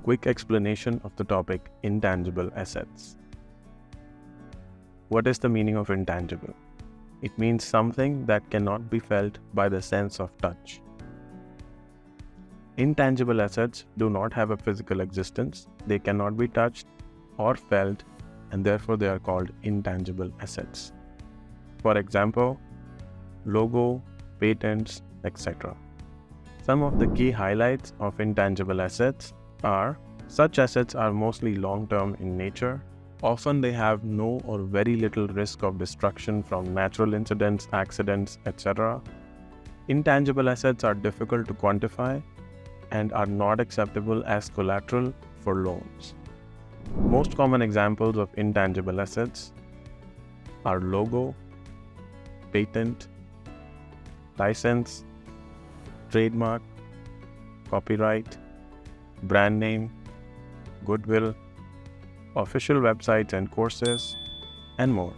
quick explanation of the topic intangible assets. What is the meaning of intangible? It means something that cannot be felt by the sense of touch. Intangible assets do not have a physical existence, they cannot be touched or felt, and therefore they are called intangible assets. For example, logo, patents, etc. Some of the key highlights of intangible assets are: such assets are mostly long-term in nature. Often they have no or very little risk of destruction from natural incidents, accidents, etc. Intangible assets are difficult to quantify and are not acceptable as collateral for loans. Most common examples of intangible assets are logo, patent, license, trademark, copyright, brand name, goodwill, official websites and courses, and more.